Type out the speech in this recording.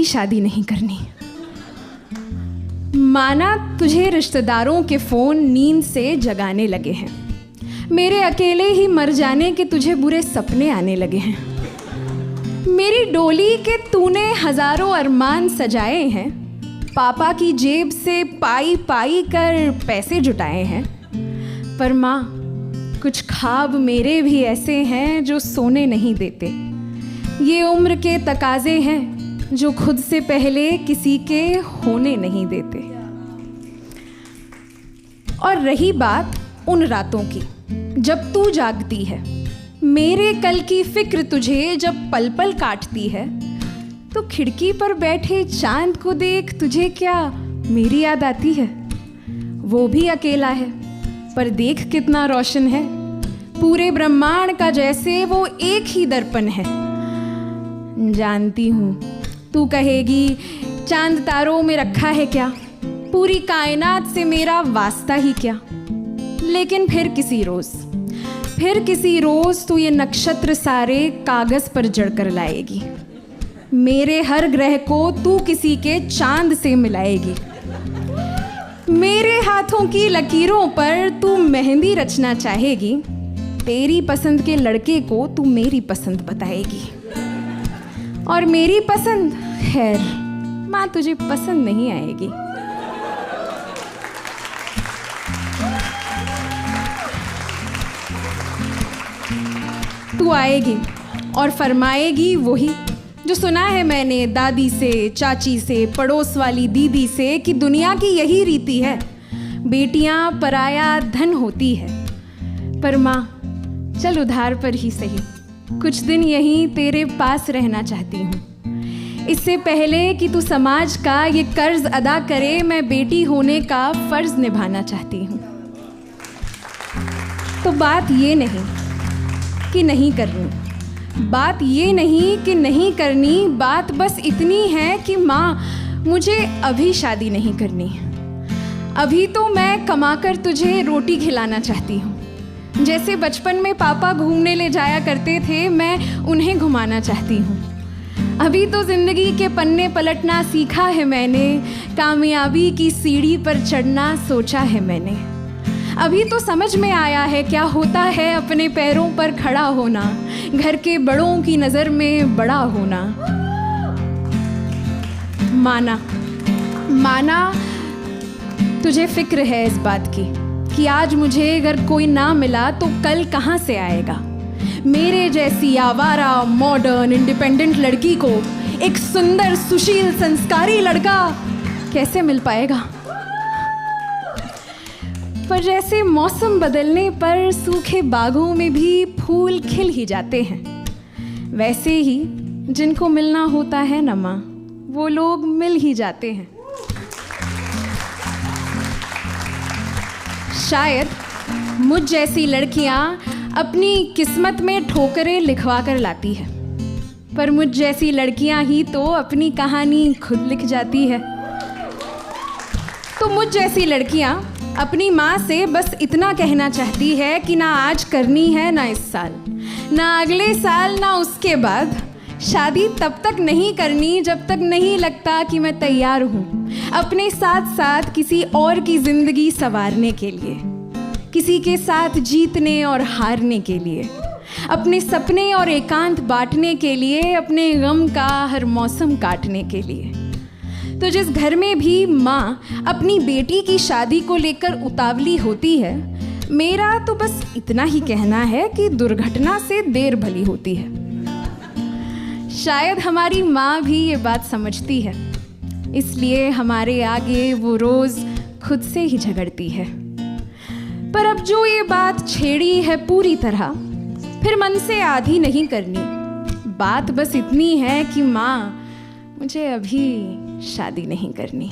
शादी नहीं करनी। माना तुझे रिश्तेदारों के फ़ोन नींद से जगाने लगे हैं, मेरे अकेले ही मर जाने के तुझे बुरे सपने आने लगे हैं। मेरी डोली के तूने हज़ारों अरमान सजाए हैं, पापा की जेब से पाई पाई कर पैसे जुटाए हैं। पर माँ, कुछ ख्वाब मेरे भी ऐसे हैं जो सोने नहीं देते। ये उम्र के तकाजे हैं जो खुद से पहले किसी के होने नहीं देते। और रही बात उन रातों की जब तू जागती है, मेरे कल की फिक्र तुझे जब पल पल काटती है, तो खिड़की पर बैठे चांद को देख तुझे क्या मेरी याद आती है? वो भी अकेला है पर देख कितना रोशन है, पूरे ब्रह्मांड का जैसे वो एक ही दर्पण है। जानती हूँ तू कहेगी चांद तारों में रखा है क्या, पूरी कायनात से मेरा वास्ता ही क्या। लेकिन फिर किसी रोज़ तू ये नक्षत्र सारे कागज़ पर जड़ कर लाएगी, मेरे हर ग्रह को तू किसी के चांद से मिलाएगी। मेरे हाथों की लकीरों पर तू मेहंदी रचना चाहेगी, तेरी पसंद के लड़के को तू मेरी पसंद बताएगी। और मेरी पसंद, खैर माँ, तुझे पसंद नहीं आएगी। तू आएगी और फरमाएगी वही जो सुना है मैंने दादी से, चाची से, पड़ोस वाली दीदी से कि दुनिया की यही रीति है, बेटियां पराया धन होती है। पर माँ, चल उधार पर ही सही कुछ दिन यहीं तेरे पास रहना चाहती हूँ। इससे पहले कि तू समाज का ये कर्ज अदा करे, मैं बेटी होने का फर्ज निभाना चाहती हूँ। तो बात ये नहीं कि नहीं करनी, बात ये नहीं कि नहीं करनी, बात बस इतनी है कि माँ, मुझे अभी शादी नहीं करनी। अभी तो मैं कमाकर तुझे रोटी खिलाना चाहती हूँ। जैसे बचपन में पापा घूमने ले जाया करते थे, मैं उन्हें घुमाना चाहती हूँ। अभी तो ज़िंदगी के पन्ने पलटना सीखा है मैंने, कामयाबी की सीढ़ी पर चढ़ना सोचा है मैंने। अभी तो समझ में आया है क्या होता है अपने पैरों पर खड़ा होना, घर के बड़ों की नज़र में बड़ा होना। माना तुझे फिक्र है इस बात की कि आज मुझे अगर कोई ना मिला तो कल कहाँ से आएगा। मेरे जैसी आवारा, मॉडर्न, इंडिपेंडेंट लड़की को एक सुंदर, सुशील, संस्कारी लड़का कैसे मिल पाएगा। पर जैसे मौसम बदलने पर सूखे बागों में भी फूल खिल ही जाते हैं, वैसे ही जिनको मिलना होता है न माँ, वो लोग मिल ही जाते हैं। शायद मुझ जैसी लड़कियाँ अपनी किस्मत में ठोकरें लिखवा कर लाती है, पर मुझ जैसी लड़कियाँ ही तो अपनी कहानी खुद लिख जाती है। तो मुझ जैसी लड़कियाँ अपनी माँ से बस इतना कहना चाहती है कि ना आज करनी है, ना इस साल, ना अगले साल, ना उसके बाद। शादी तब तक नहीं करनी जब तक नहीं लगता कि मैं तैयार हूँ अपने साथ साथ किसी और की ज़िंदगी संवारने के लिए, किसी के साथ जीतने और हारने के लिए, अपने सपने और एकांत बांटने के लिए, अपने गम का हर मौसम काटने के लिए। तो जिस घर में भी माँ अपनी बेटी की शादी को लेकर उतावली होती है, मेरा तो बस इतना ही कहना है कि दुर्घटना से देर भली होती है। शायद हमारी माँ भी ये बात समझती है, इसलिए हमारे आगे वो रोज़ खुद से ही झगड़ती है। पर अब जो ये बात छेड़ी है पूरी तरह, फिर मन से आधी नहीं करनी। बात बस इतनी है कि माँ, मुझे अभी शादी नहीं करनी।